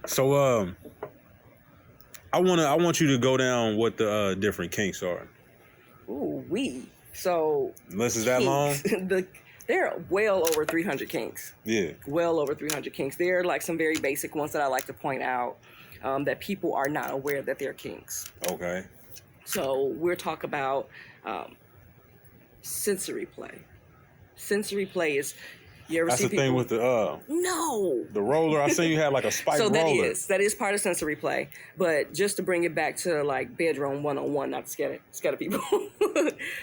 So I want you to go down what the different kinks are. Ooh, So unless it's that long. There are well over 300 kinks. Yeah. Well over 300 kinks. There are like some very basic ones that I like to point out that people are not aware that they're kinks. Okay. So we'll talk about sensory play. Sensory play is, you ever That's see the people... thing with the No. The roller. I seen you had like a spike roller. So that is part of sensory play. But just to bring it back to like bedroom 101, not to scare people.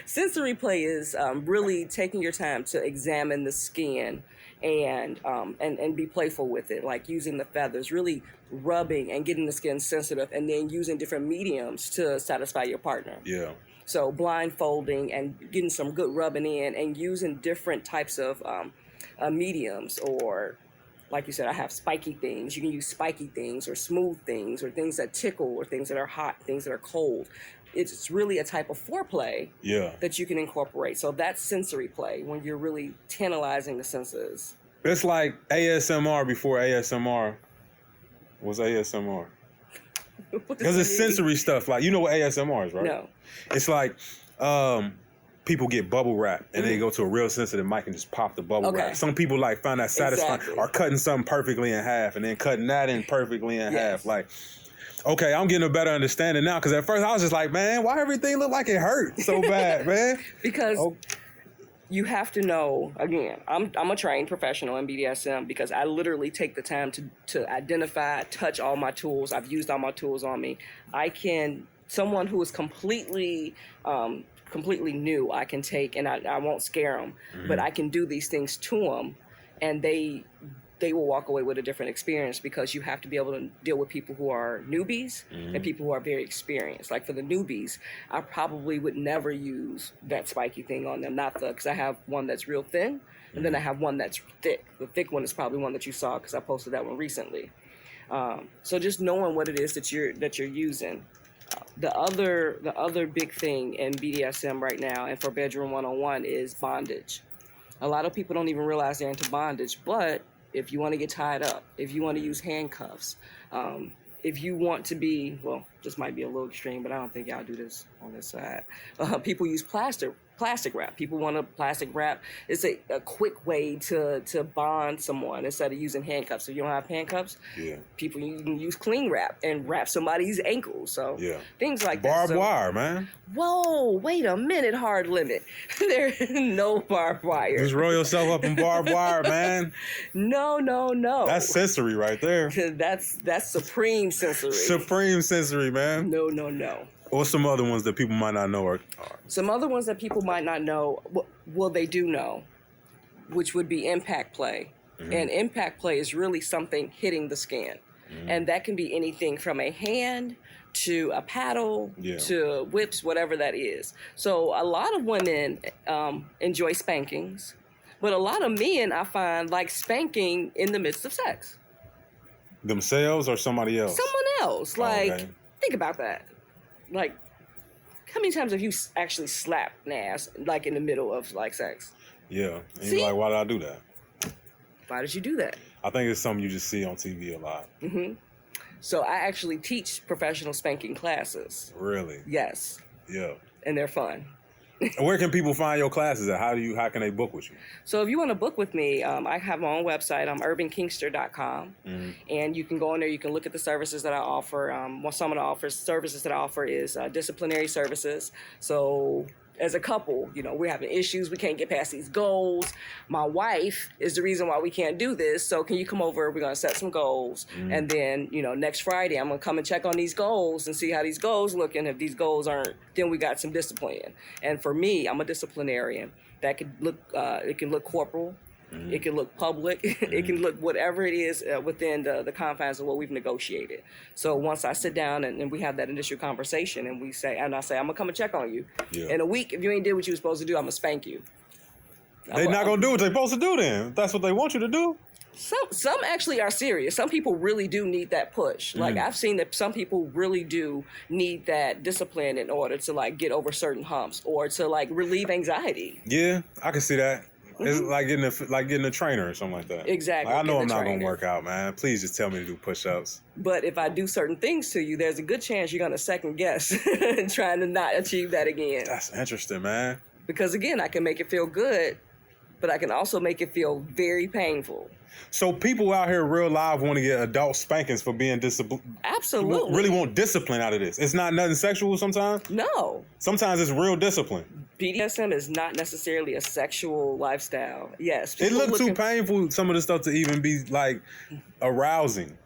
Sensory play is really taking your time to examine the skin and be playful with it, like using the feathers, really rubbing and getting the skin sensitive, and then using different mediums to satisfy your partner. Yeah. So blindfolding and getting some good rubbing in, and using different types of mediums, or like you said, I have spiky things. You can use spiky things or smooth things or things that tickle or things that are hot, things that are cold. It's really a type of foreplay that you can incorporate. So that's sensory play, when you're really tantalizing the senses. It's like ASMR before ASMR was ASMR. Because it's sensory stuff. Like, you know what ASMR is, right? No. It's like people get bubble wrap and they go to a real sensitive mic and just pop the bubble wrap. Some people like find that satisfying, or cutting something perfectly in half and then cutting that in perfectly in half. Like, okay, I'm getting a better understanding now, because at first I was just like, man, why everything look like it hurt so bad, man? Because you have to know, again, I'm a trained professional in BDSM, because I literally take the time to identify, touch all my tools. I've used all my tools on me. Someone who is completely new, I can take, and I won't scare them, but I can do these things to them, and they will walk away with a different experience, because you have to be able to deal with people who are newbies and people who are very experienced. Like for the newbies, I probably would never use that spiky thing on them, because I have one that's real thin, and then I have one that's thick. The thick one is probably one that you saw, because I posted that one recently. So just knowing what it is that you're using. The other big thing in BDSM right now, and for Bedroom 101, is bondage. A lot of people don't even realize they're into bondage, but if you want to get tied up, if you want to use handcuffs, if you want to be, well, this might be a little extreme, but I don't think y'all do this on this side. People use plastic wrap. People want a plastic wrap. It's a quick way to bond someone instead of using handcuffs. If you don't have handcuffs, you can use cling wrap and wrap somebody's ankles. So things like barbed that. Wire, man. Whoa, wait a minute, hard limit. There's no barbed wire. Just roll yourself up in barbed wire, man. No. That's sensory right there. That's supreme sensory. Supreme sensory, man. No. Or some other ones that people might not know are. Some other ones that people might not know, well, they do know, which would be impact play. And impact play is really something hitting the skin. And that can be anything from a hand to a paddle to whips, whatever that is. So a lot of women enjoy spankings, but a lot of men, I find, like spanking in the midst of sex. Themselves or somebody else? Someone else. Like, think about that. Like, how many times have you actually slapped an ass, like, in the middle of, like, sex? Yeah. And you're like, why did I do that? Why did you do that? I think it's something you just see on TV a lot. So I actually teach professional spanking classes. Really? Yes. Yeah. And they're fun. Where can people find your classes at? How can they book with you? So if you want to book with me, I have my own website. I'm UrbanKinkster.com. And you can go in there. You can look at the services that I offer. Some of the services that I offer is disciplinary services. So as a couple, we're having issues. We can't get past these goals. My wife is the reason why we can't do this. So can you come over? We're going to set some goals. And then, next Friday, I'm going to come and check on these goals and see how these goals look. And if these goals aren't, then we got some discipline. And for me, I'm a disciplinarian. That could look, it can look corporal. It can look public. It can look whatever it is within the confines of what we've negotiated. So once I sit down and we have that initial conversation and I say, I'm going to come and check on you. In a week, if you ain't did what you were supposed to do, I'm going to spank you. They're not going to do what they're supposed to do then. That's what they want you to do. Some actually are serious. Some people really do need that push. Like I've seen that some people really do need that discipline in order to like get over certain humps or to like relieve anxiety. Yeah, I can see that. It's like getting a trainer or something like that. Exactly. Like, I know I'm not gonna work out, man. Please just tell me to do push-ups. But if I do certain things to you, there's a good chance you're gonna second guess trying to not achieve that again. That's interesting, man. Because again, I can make it feel good, but I can also make it feel very painful. So people out here real live want to get adult spankings for being disciplined. Absolutely. Really want discipline out of this. It's not nothing sexual sometimes? No. Sometimes it's real discipline. BDSM is not necessarily a sexual lifestyle. Yes. It looked too painful, some of the stuff, to even be like arousing.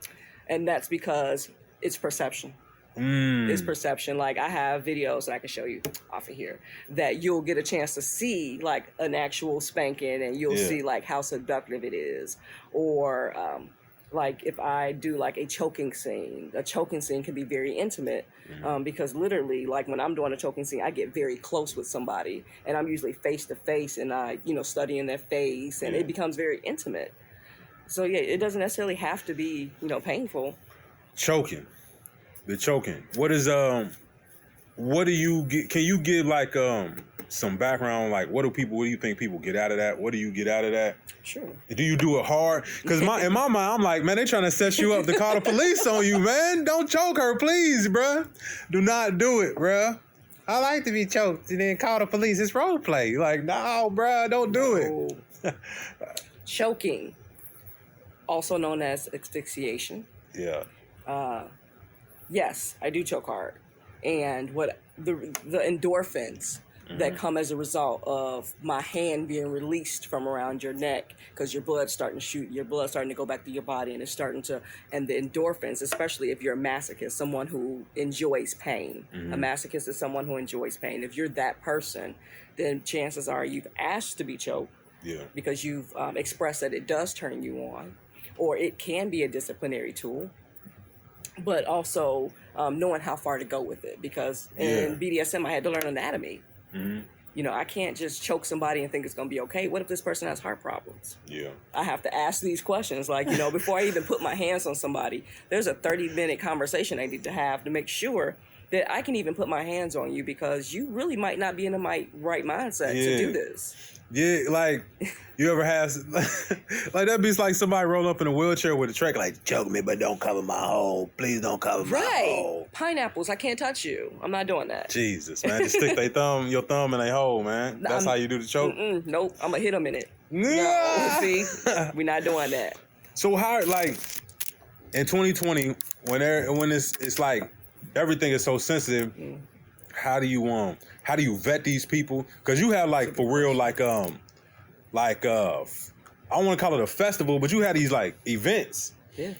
And that's because it's perception. It's perception. Like, I have videos that I can show you off of here that you'll get a chance to see like an actual spanking, and you'll see like how seductive it is. Or like if I do like a choking scene can be very intimate because literally, like when I'm doing a choking scene, I get very close with somebody, and I'm usually face to face, and I studying their face, and it becomes very intimate. So yeah, it doesn't necessarily have to be painful. Choking. The choking. What is what do you get? Can you give like some background? Like what do you think people get out of that? What do you get out of that? Sure. Do you do it hard? Because in my mind, I'm like, man, they trying to set you up to call the police on you, man. Don't choke her, please, bruh. Do not do it, bruh. I like to be choked and then call the police. It's role play. Like, no, bruh, don't do it. Choking, also known as asphyxiation. Yeah. Yes, I do choke hard. And what the endorphins that come as a result of my hand being released from around your neck, because your blood's starting to shoot, your blood's starting to go back to your body, and it's starting to, and the endorphins, especially if you're a masochist, someone who enjoys pain. A masochist is someone who enjoys pain. If you're that person, then chances are you've asked to be choked because you've expressed that it does turn you on, or it can be a disciplinary tool. But also knowing how far to go with it, because in BDSM I had to learn anatomy. I can't just choke somebody and think it's going to be okay. What if this person has heart problems? Yeah. I have to ask these questions. Like, before I even put my hands on somebody, there's a 30-minute conversation I need to have to make sure that I can even put my hands on you, because you really might not be in the right mindset to do this. Yeah, like, you ever have, like, that'd be like somebody rolling up in a wheelchair with a track, like, choke me, but don't cover my hole. Please don't cover my hole. Pineapples, I can't touch you. I'm not doing that. Jesus, man. Just stick your thumb in a hole, man. That's how you do the choke? Nope, I'm going to hit them in it. No, see? We're not doing that. So how, like, in 2020, when it's like, everything is so sensitive, how do you vet these people? Because you have like, for real, like I don't want to call it a festival, but you have these like events. Yeah.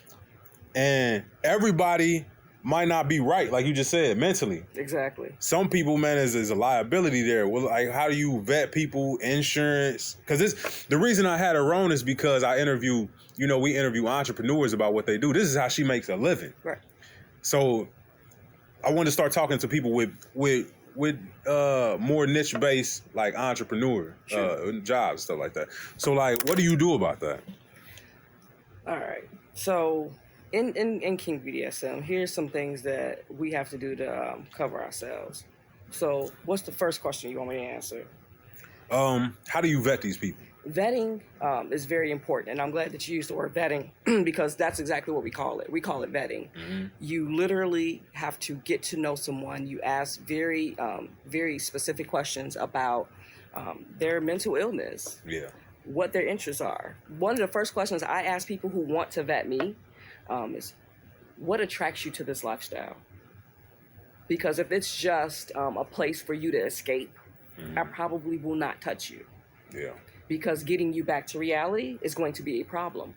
And everybody might not be right, like you just said, mentally. Exactly. Some people, man, is a liability there. Well, like, how do you vet people, insurance? Because the reason I had her on is because we interview entrepreneurs about what they do. This is how she makes a living. Right. So I wanted to start talking to people with more niche-based, like, entrepreneur jobs and stuff like that. So, like, what do you do about that? All right. So, in Kink BDSM, here's some things that we have to do to cover ourselves. So, what's the first question you want me to answer? How do you vet these people? Vetting is very important, and I'm glad that you used the word vetting because that's exactly what we call it. We call it vetting. You literally have to get to know someone. You ask very, very specific questions about their mental illness, what their interests are. One of the first questions I ask people who want to vet me is, what attracts you to this lifestyle? Because if it's just a place for you to escape, I probably will not touch you. Yeah. Because getting you back to reality is going to be a problem.